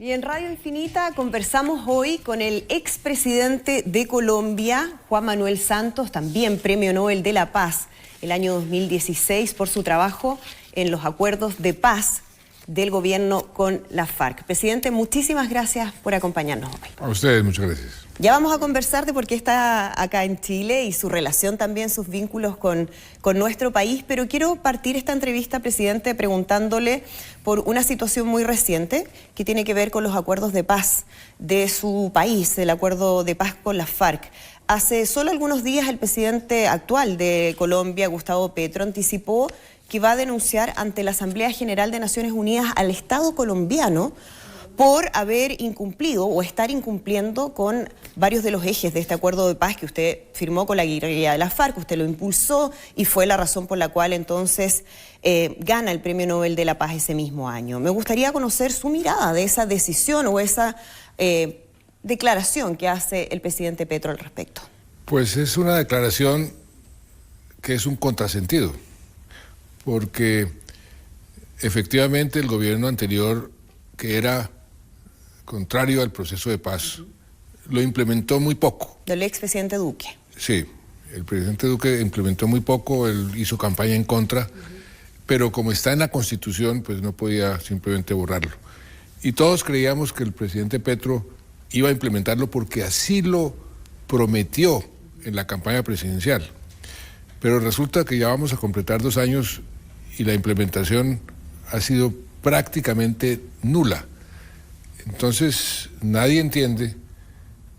Y en Radio Infinita conversamos hoy con el expresidente de Colombia, Juan Manuel Santos, también Premio Nobel de la Paz el año 2016 por su trabajo en los acuerdos de paz del gobierno con la FARC. Presidente, muchísimas gracias por acompañarnos hoy. A ustedes, muchas gracias. Ya vamos a conversar de por qué está acá en Chile y su relación también, sus vínculos con nuestro país, pero quiero partir esta entrevista, presidente, preguntándole por una situación muy reciente que tiene que ver con los acuerdos de paz de su país, el acuerdo de paz con la FARC. Hace solo algunos días el presidente actual de Colombia, Gustavo Petro, anticipó que va a denunciar ante la Asamblea General de Naciones Unidas al Estado colombiano por haber incumplido o estar incumpliendo con varios de los ejes de este acuerdo de paz que usted firmó con la guerrilla de la FARC, usted lo impulsó y fue la razón por la cual entonces gana el Premio Nobel de la Paz ese mismo año. Me gustaría conocer su mirada de esa decisión o esa declaración que hace el presidente Petro al respecto. Pues es una declaración que es un contrasentido, porque efectivamente el gobierno anterior, que era contrario al proceso de paz, lo implementó muy poco. Del expresidente Duque. Sí, el presidente Duque implementó muy poco, él hizo campaña en contra, pero como está en la Constitución, pues no podía simplemente borrarlo. Y todos creíamos que el presidente Petro iba a implementarlo porque así lo prometió en la campaña presidencial. Pero resulta que ya vamos a completar 2 años y la implementación ha sido prácticamente nula. Entonces, nadie entiende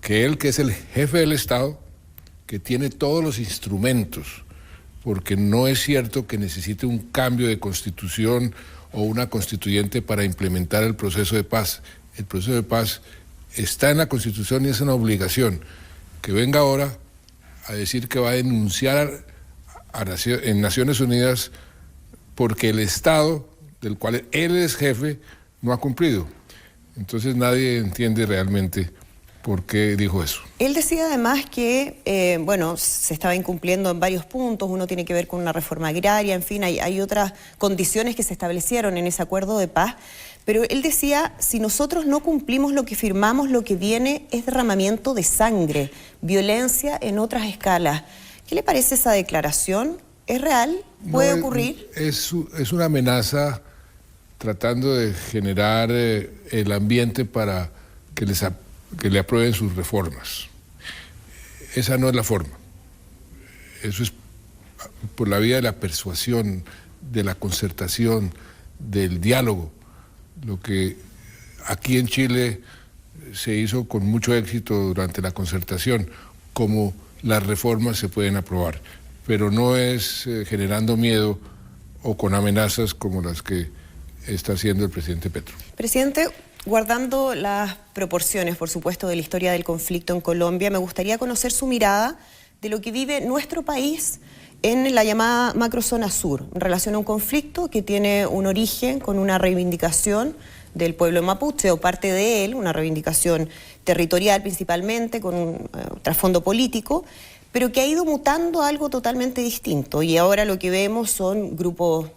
que él, que es el jefe del Estado, que tiene todos los instrumentos, porque no es cierto que necesite un cambio de constitución o una constituyente para implementar el proceso de paz. El proceso de paz está en la Constitución y es una obligación. Que venga ahora a decir que va a denunciar en Naciones Unidas porque el Estado del cual él es jefe no ha cumplido. Entonces nadie entiende realmente por qué dijo eso. Él decía además que, bueno, se estaba incumpliendo en varios puntos, uno tiene que ver con una reforma agraria, en fin, hay otras condiciones que se establecieron en ese acuerdo de paz, pero él decía, si nosotros no cumplimos lo que firmamos, lo que viene es derramamiento de sangre, violencia en otras escalas. ¿Qué le parece esa declaración? ¿Es real? ¿Puede ocurrir? Es una amenaza tratando de generar el ambiente para que le aprueben sus reformas. Esa no es la forma. Eso es por la vía de la persuasión, de la concertación, del diálogo. Lo que aquí en Chile se hizo con mucho éxito durante la concertación, como las reformas se pueden aprobar, pero no es generando miedo o con amenazas como las que está haciendo el presidente Petro. Presidente, guardando las proporciones, por supuesto, de la historia del conflicto en Colombia, me gustaría conocer su mirada de lo que vive nuestro país en la llamada macrozona sur, en relación a un conflicto que tiene un origen con una reivindicación del pueblo mapuche o parte de él, una reivindicación territorial principalmente, con un trasfondo político, pero que ha ido mutando a algo totalmente distinto. Y ahora lo que vemos son grupos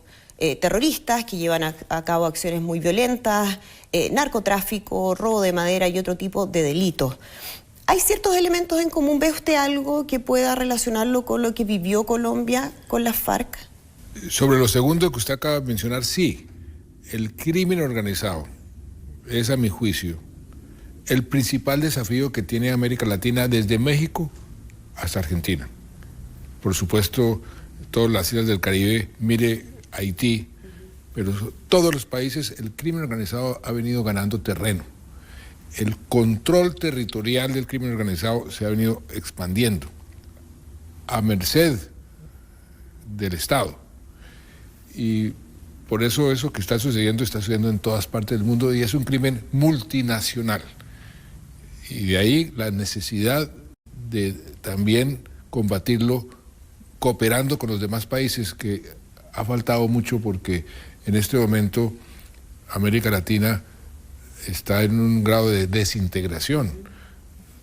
terroristas que llevan a cabo acciones muy violentas, narcotráfico, robo de madera y otro tipo de delitos. ¿Hay ciertos elementos en común? ¿Ve usted algo que pueda relacionarlo con lo que vivió Colombia con las FARC? Sobre lo segundo que usted acaba de mencionar, sí. El crimen organizado es, a mi juicio, el principal desafío que tiene América Latina desde México hasta Argentina. Por supuesto, todas las islas del Caribe, mire Haití, pero todos los países el crimen organizado ha venido ganando terreno. El control territorial del crimen organizado se ha venido expandiendo a merced del Estado. Y por eso que está sucediendo en todas partes del mundo y es un crimen multinacional. Y de ahí la necesidad de también combatirlo cooperando con los demás países, que ha faltado mucho porque en este momento América Latina está en un grado de desintegración.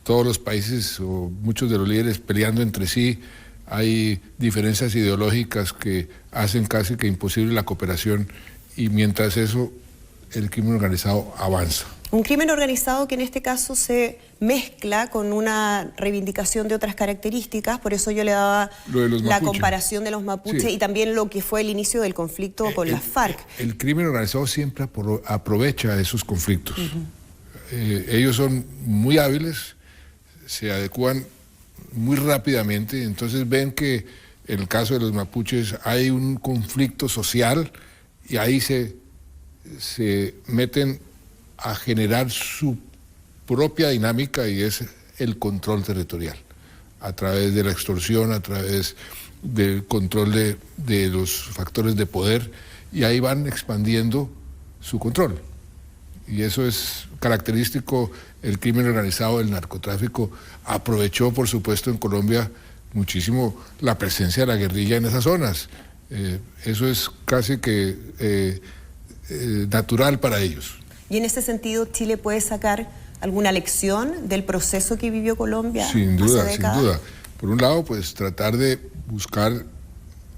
Todos los países o muchos de los líderes peleando entre sí, hay diferencias ideológicas que hacen casi que imposible la cooperación y mientras eso el crimen organizado avanza. Un crimen organizado que en este caso se mezcla con una reivindicación de otras características, por eso yo le daba la comparación de los mapuches, sí, y también lo que fue el inicio del conflicto con las FARC. El crimen organizado siempre aprovecha esos conflictos. Ellos son muy hábiles, se adecúan muy rápidamente, entonces ven que en el caso de los mapuches hay un conflicto social y ahí se meten a generar su propia dinámica, y es el control territorial, a través de la extorsión, a través del control de los factores de poder, y ahí van expandiendo su control. Y eso es característico. El crimen organizado, el narcotráfico, aprovechó, por supuesto, en Colombia muchísimo la presencia de la guerrilla en esas zonas. Eso es casi que natural para ellos. Y en ese sentido, ¿Chile puede sacar alguna lección del proceso que vivió Colombia? Sin duda, sin duda. Por un lado, pues tratar de buscar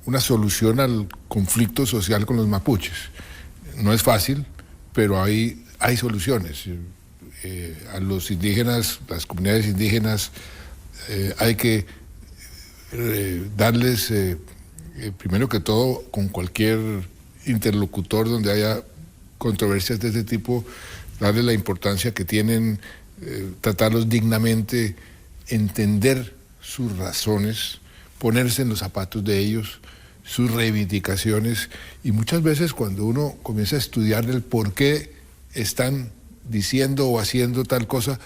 una solución al conflicto social con los mapuches. No es fácil, pero hay soluciones. A los indígenas, las comunidades indígenas, hay que darles, primero que todo, con cualquier interlocutor donde haya controversias de este tipo, darle la importancia que tienen, tratarlos dignamente, entender sus razones, ponerse en los zapatos de ellos, sus reivindicaciones, y muchas veces cuando uno comienza a estudiar el por qué están diciendo o haciendo tal cosa,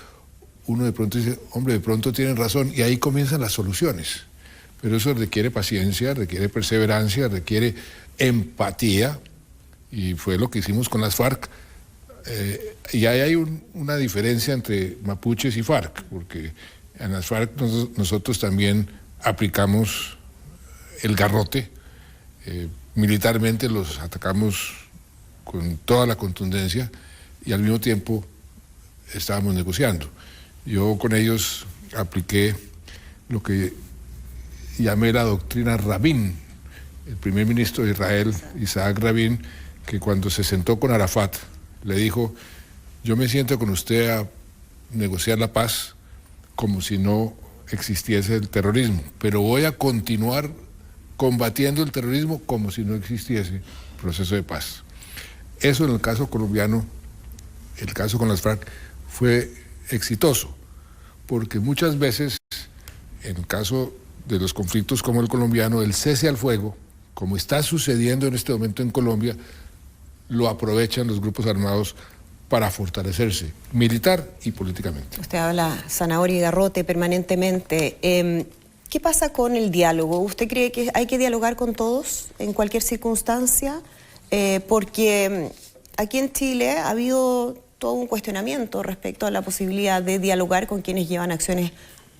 uno de pronto dice, hombre, de pronto tienen razón, y ahí comienzan las soluciones. Pero eso requiere paciencia, requiere perseverancia, requiere empatía, y fue lo que hicimos con las FARC. Y ahí hay una diferencia entre mapuches y FARC, porque en las FARC nosotros también aplicamos el garrote, militarmente los atacamos con toda la contundencia, y al mismo tiempo estábamos negociando. Yo con ellos apliqué lo que llamé la doctrina Rabin, el primer ministro de Israel, Isaac Rabin, que cuando se sentó con Arafat le dijo, yo me siento con usted a negociar la paz como si no existiese el terrorismo, pero voy a continuar combatiendo el terrorismo como si no existiese proceso de paz. Eso en el caso colombiano, el caso con las FARC, fue exitoso, porque muchas veces, en el caso de los conflictos como el colombiano, el cese al fuego, como está sucediendo en este momento en Colombia, lo aprovechan los grupos armados para fortalecerse, militar y políticamente. Usted habla zanahoria y garrote permanentemente. ¿Qué pasa con el diálogo? ¿Usted cree que hay que dialogar con todos en cualquier circunstancia? Porque aquí en Chile ha habido todo un cuestionamiento respecto a la posibilidad de dialogar con quienes llevan acciones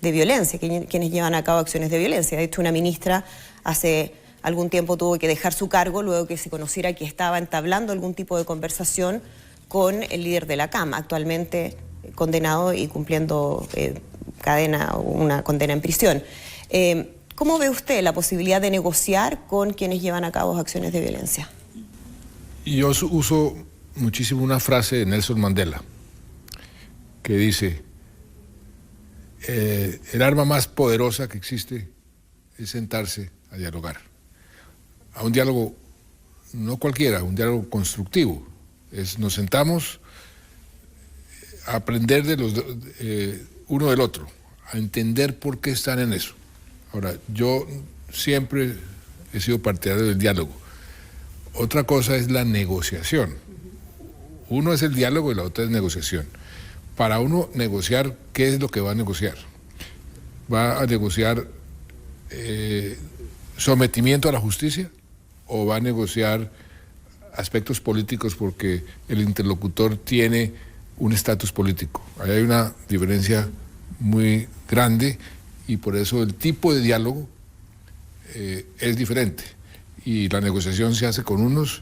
de violencia, quienes llevan a cabo acciones de violencia. De hecho, una ministra hace algún tiempo tuvo que dejar su cargo luego que se conociera que estaba entablando algún tipo de conversación con el líder de la CAM, actualmente condenado y cumpliendo una condena en prisión. ¿Cómo ve usted la posibilidad de negociar con quienes llevan a cabo acciones de violencia? Yo uso muchísimo una frase de Nelson Mandela que dice, el arma más poderosa que existe es sentarse a dialogar. A un diálogo, no cualquiera, un diálogo constructivo. Nos sentamos a aprender de uno del otro, a entender por qué están en eso. Ahora, yo siempre he sido partidario del diálogo. Otra cosa es la negociación. Uno es el diálogo y la otra es negociación. Para uno negociar, ¿qué es lo que va a negociar? ¿Va a negociar sometimiento a la justicia o va a negociar aspectos políticos porque el interlocutor tiene un estatus político? Ahí hay una diferencia muy grande y por eso el tipo de diálogo es diferente. Y la negociación se hace con unos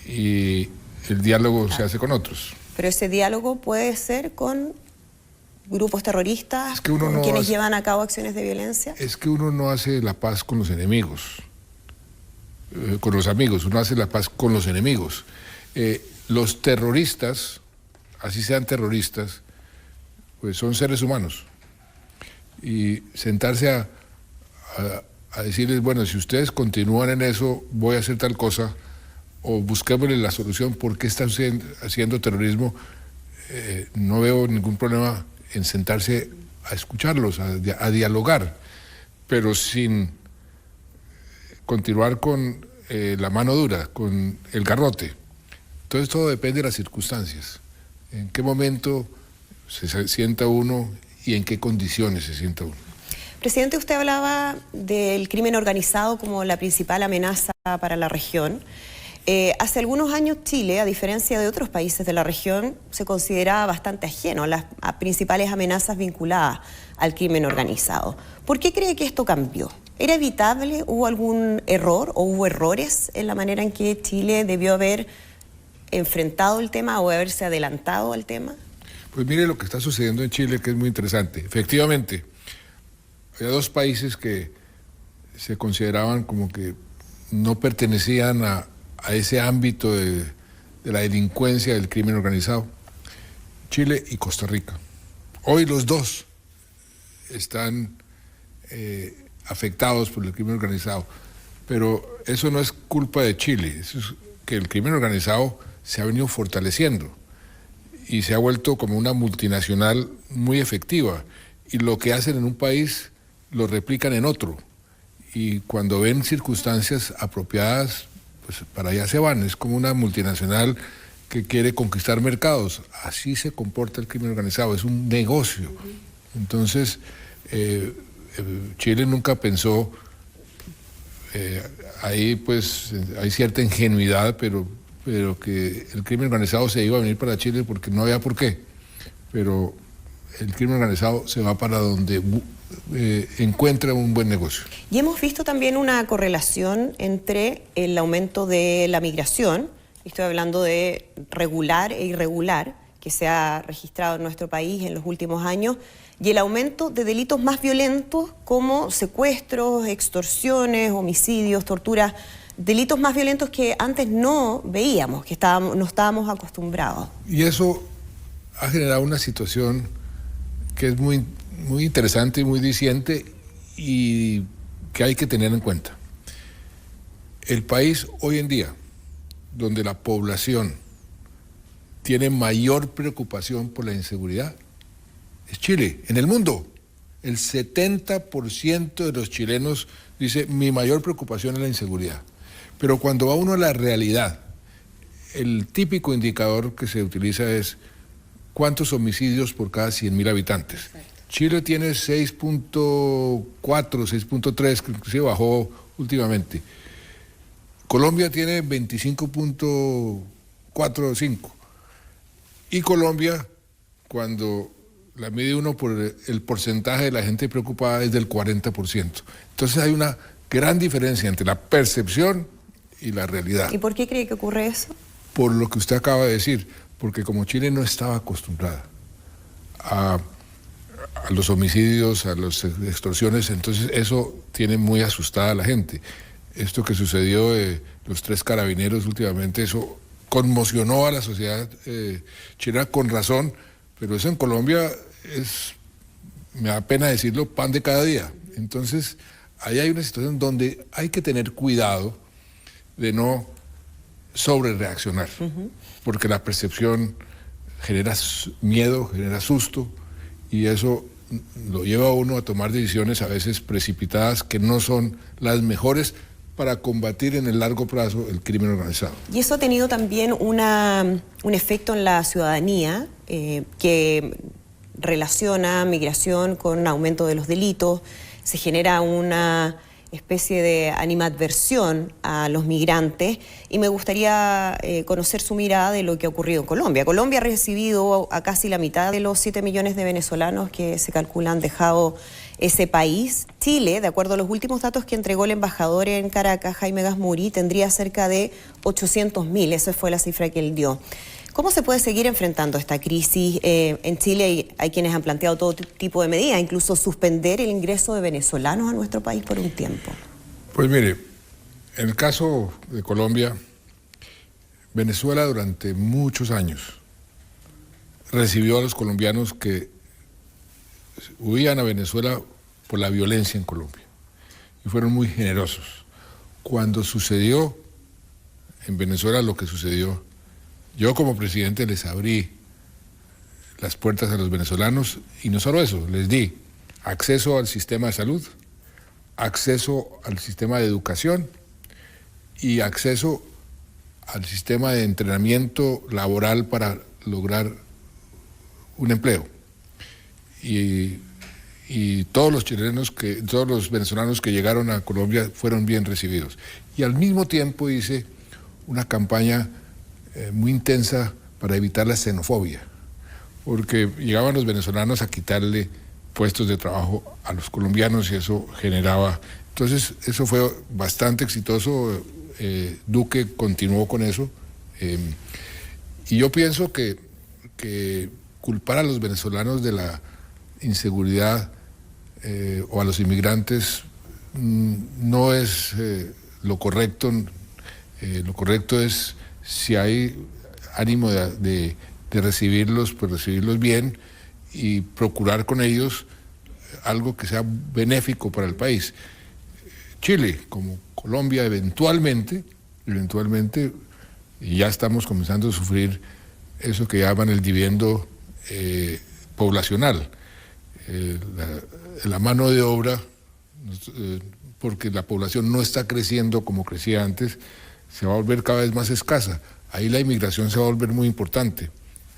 y el diálogo se hace con otros. Pero ese diálogo puede ser con grupos terroristas, con quienes llevan a cabo acciones de violencia. Es que uno no hace la paz con los enemigos, con los amigos, uno hace la paz con los enemigos. Los terroristas así sean terroristas, pues son seres humanos. Y sentarse a decirles, bueno, si ustedes continúan en eso, voy a hacer tal cosa, o busquémosle la solución, ¿por qué están haciendo terrorismo? No veo ningún problema en sentarse a escucharlos, a dialogar, pero sin continuar con la mano dura, con el garrote. Entonces todo depende de las circunstancias. En qué momento se sienta uno y en qué condiciones se sienta uno. Presidente, usted hablaba del crimen organizado como la principal amenaza para la región. Hace algunos años Chile, a diferencia de otros países de la región, se consideraba bastante ajeno a las principales amenazas vinculadas al crimen organizado. ¿Por qué cree que esto cambió? ¿Era evitable? ¿Hubo algún error o hubo errores en la manera en que Chile debió haber enfrentado el tema o haberse adelantado al tema? Pues mire lo que está sucediendo en Chile, que es muy interesante. Efectivamente, había dos países que se consideraban como que no pertenecían a ese ámbito de la delincuencia, del crimen organizado, Chile y Costa Rica. Hoy los dos están afectados por el crimen organizado, pero eso no es culpa de Chile, eso es que el crimen organizado se ha venido fortaleciendo y se ha vuelto como una multinacional muy efectiva, y lo que hacen en un país lo replican en otro, y cuando ven circunstancias apropiadas, pues para allá se van. Es como una multinacional que quiere conquistar mercados. Así se comporta el crimen organizado, es un negocio. Entonces, Chile nunca pensó, ahí pues hay cierta ingenuidad, pero que el crimen organizado se iba a venir para Chile porque no había por qué. Pero el crimen organizado se va para donde encuentra un buen negocio. Y hemos visto también una correlación entre el aumento de la migración, estoy hablando de regular e irregular, que se ha registrado en nuestro país en los últimos años, y el aumento de delitos más violentos como secuestros, extorsiones, homicidios, torturas, delitos más violentos que antes no veíamos, que no estábamos acostumbrados. Y eso ha generado una situación que es muy interesante y muy diciente y que hay que tener en cuenta. El país hoy en día, donde la población tiene mayor preocupación por la inseguridad, es Chile. En el mundo, el 70% de los chilenos dice, mi mayor preocupación es la inseguridad. Pero cuando va uno a la realidad, el típico indicador que se utiliza es cuántos homicidios por cada 100.000 habitantes. Exacto. Chile tiene 6.4, 6.3, que inclusive bajó últimamente. Colombia tiene 25.45. Y Colombia, cuando la mide uno por el porcentaje de la gente preocupada, es del 40%. Entonces hay una gran diferencia entre la percepción y la realidad. ¿Y por qué cree que ocurre eso? Por lo que usted acaba de decir, porque como Chile no estaba acostumbrada a los homicidios, a las extorsiones, entonces eso tiene muy asustada a la gente. Esto que sucedió de los 3 carabineros últimamente, eso conmocionó a la sociedad chilena con razón, pero eso en Colombia es, me da pena decirlo, pan de cada día. Entonces, ahí hay una situación donde hay que tener cuidado de no sobrereaccionar, porque la percepción genera miedo, genera susto, y eso lo lleva a uno a tomar decisiones a veces precipitadas que no son las mejores para combatir en el largo plazo el crimen organizado. Y eso ha tenido también un efecto en la ciudadanía que relaciona migración con aumento de los delitos, se genera una especie de animadversión a los migrantes, y me gustaría conocer su mirada de lo que ha ocurrido en Colombia. Colombia ha recibido a casi la mitad de los 7 millones de venezolanos que se calculan han dejado ese país. Chile, de acuerdo a los últimos datos que entregó el embajador en Caracas, Jaime Gasmuri, tendría cerca de 800.000, esa fue la cifra que él dio. ¿Cómo se puede seguir enfrentando esta crisis? En Chile hay quienes han planteado todo tipo de medidas, incluso suspender el ingreso de venezolanos a nuestro país por un tiempo. Pues mire, en el caso de Colombia, Venezuela durante muchos años recibió a los colombianos que huían a Venezuela por la violencia en Colombia y fueron muy generosos. Cuando sucedió en Venezuela lo que sucedió, yo como presidente les abrí las puertas a los venezolanos y no solo eso, les di acceso al sistema de salud, acceso al sistema de educación y acceso al sistema de entrenamiento laboral para lograr un empleo. Y todos los chilenos, todos los venezolanos que llegaron a Colombia fueron bien recibidos. Y al mismo tiempo hice una campaña muy intensa para evitar la xenofobia, porque llegaban los venezolanos a quitarle puestos de trabajo a los colombianos y eso generaba... Entonces eso fue bastante exitoso, Duque continuó con eso, y yo pienso que culpar a los venezolanos de la inseguridad o a los inmigrantes no es lo correcto. Lo correcto es, si hay ánimo de recibirlos, pues recibirlos bien y procurar con ellos algo que sea benéfico para el país. Chile, como Colombia, eventualmente, y ya estamos comenzando a sufrir eso que llaman el dividendo poblacional. La mano de obra, porque la población no está creciendo como crecía antes, se va a volver cada vez más escasa. Ahí la inmigración se va a volver muy importante.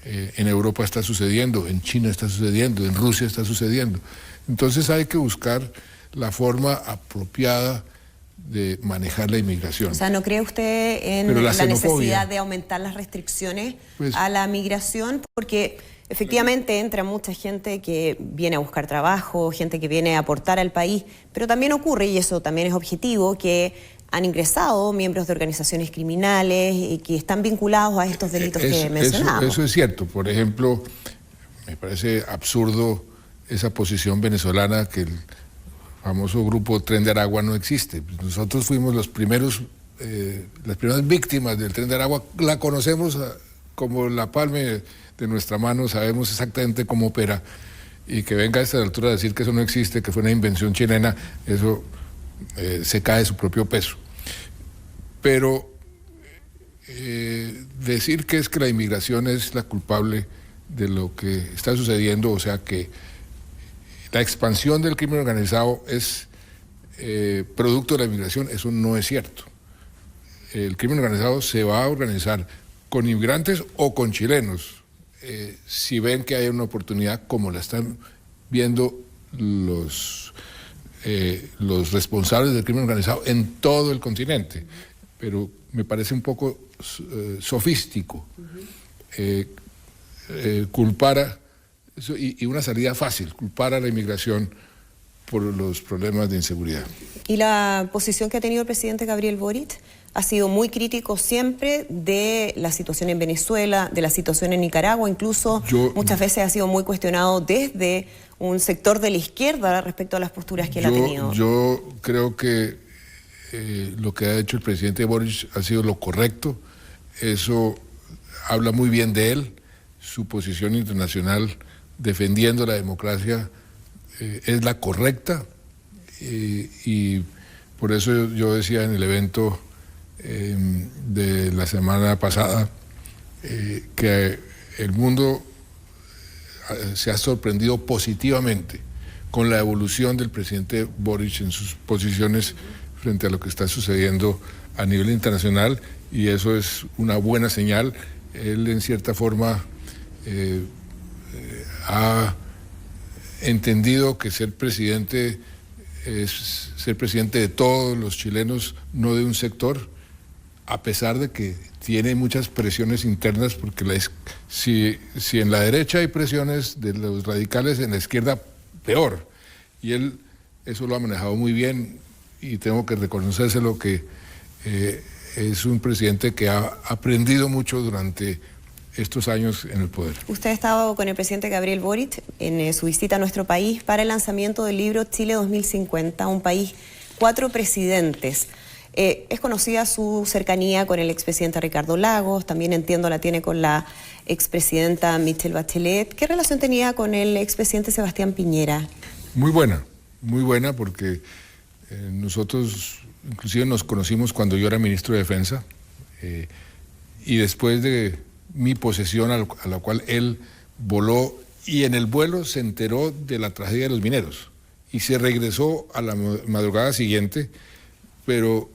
En Europa está sucediendo, en China está sucediendo, en Rusia está sucediendo. Entonces hay que buscar la forma apropiada de manejar la inmigración. O sea, ¿no cree usted en la necesidad de aumentar las restricciones a la migración? Porque efectivamente entra mucha gente que viene a buscar trabajo, gente que viene a aportar al país, pero también ocurre, y eso también es objetivo, que han ingresado miembros de organizaciones criminales y que están vinculados a estos delitos que mencionamos. Eso es cierto. Por ejemplo, me parece absurdo esa posición venezolana que el famoso grupo Tren de Aragua no existe. Nosotros fuimos las primeras víctimas del Tren de Aragua, la conocemos como la palma de nuestra mano, sabemos exactamente cómo opera, y que venga a esta altura a decir que eso no existe, que fue una invención chilena, eso se cae de su propio peso. Pero decir que es que la inmigración es la culpable de lo que está sucediendo, o sea que la expansión del crimen organizado es producto de la inmigración, eso no es cierto. El crimen organizado se va a organizar con inmigrantes o con chilenos, si ven que hay una oportunidad, como la están viendo los responsables del crimen organizado en todo el continente. Pero me parece un poco sofístico culpar a... Y una salida fácil, culpar a la inmigración por los problemas de inseguridad. ¿Y la posición que ha tenido el presidente Gabriel Boric? Ha sido muy crítico siempre de la situación en Venezuela, de la situación en Nicaragua, incluso muchas veces ha sido muy cuestionado desde un sector de la izquierda respecto a las posturas que él ha tenido. Yo creo que lo que ha hecho el presidente Boric ha sido lo correcto, eso habla muy bien de él, su posición internacional defendiendo la democracia es la correcta, y por eso yo decía en el evento de la semana pasada que el mundo se ha sorprendido positivamente con la evolución del presidente Boric en sus posiciones frente a lo que está sucediendo a nivel internacional, y eso es una buena señal. Él en cierta forma ha entendido que ser presidente es ser presidente de todos los chilenos, no de un sector, a pesar de que tiene muchas presiones internas, porque si en la derecha hay presiones de los radicales, en la izquierda peor, y él eso lo ha manejado muy bien, y tengo que reconocérselo que es un presidente que ha aprendido mucho durante estos años en el poder. Usted ha estado con el presidente Gabriel Boric en su visita a nuestro país para el lanzamiento del libro Chile 2050, un país, 4 presidentes. Es conocida su cercanía con el expresidente Ricardo Lagos, también entiendo la tiene con la expresidenta Michelle Bachelet. ¿Qué relación tenía con el expresidente Sebastián Piñera? Muy buena porque nosotros inclusive nos conocimos cuando yo era ministro de Defensa y después de mi posesión a la cual él voló y en el vuelo se enteró de la tragedia de los mineros y se regresó a la madrugada siguiente, pero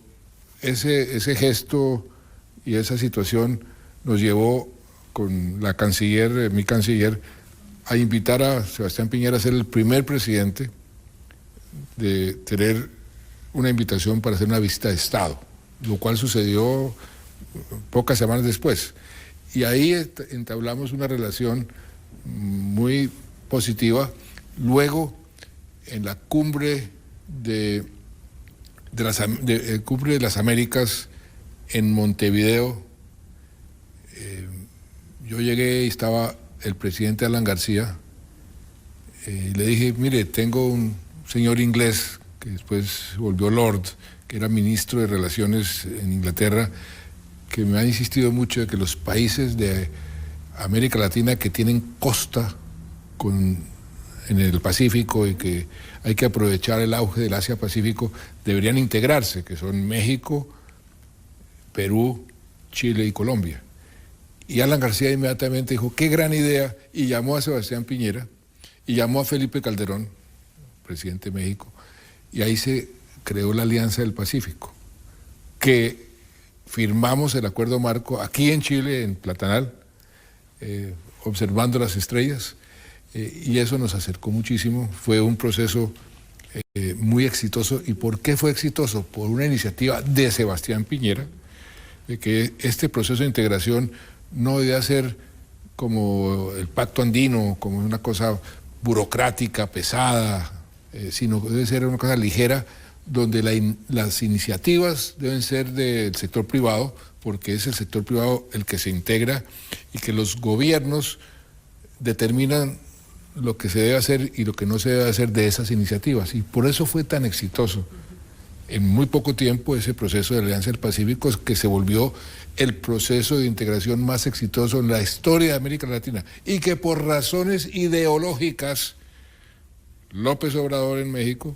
ese gesto y esa situación nos llevó con la canciller, mi canciller, a invitar a Sebastián Piñera a ser el primer presidente de tener una invitación para hacer una visita de Estado, lo cual sucedió pocas semanas después. Y ahí entablamos una relación muy positiva. Luego, en la cumbre de las Américas en Montevideo, yo llegué y estaba el presidente Alan García, y le dije, mire, tengo un señor inglés que después volvió Lord, que era ministro de Relaciones en Inglaterra, que me ha insistido mucho de que los países de América Latina que tienen costa en el Pacífico y que hay que aprovechar el auge del Asia-Pacífico deberían integrarse, que son México, Perú, Chile y Colombia. Y Alan García inmediatamente dijo, qué gran idea, y llamó a Sebastián Piñera, y llamó a Felipe Calderón, presidente de México, y ahí se creó la Alianza del Pacífico, que firmamos el acuerdo marco aquí en Chile, en Platanal, observando las estrellas, y eso nos acercó muchísimo. Fue un proceso muy exitoso. ¿Y por qué fue exitoso? Por una iniciativa de Sebastián Piñera, de que este proceso de integración no debe ser como el Pacto Andino, como una cosa burocrática, pesada, sino debe ser una cosa ligera, donde las iniciativas deben ser del sector privado, porque es el sector privado el que se integra y que los gobiernos determinan lo que se debe hacer y lo que no se debe hacer de esas iniciativas. Y por eso fue tan exitoso en muy poco tiempo ese proceso de Alianza del Pacífico, que se volvió el proceso de integración más exitoso en la historia de América Latina y que por razones ideológicas López Obrador en México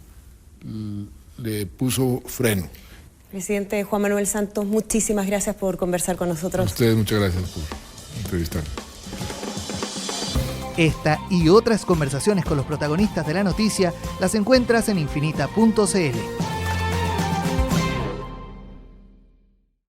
le puso freno. Presidente Juan Manuel Santos, muchísimas gracias por conversar con nosotros. A ustedes muchas gracias por entrevistarme. Esta y otras conversaciones con los protagonistas de la noticia las encuentras en infinita.cl.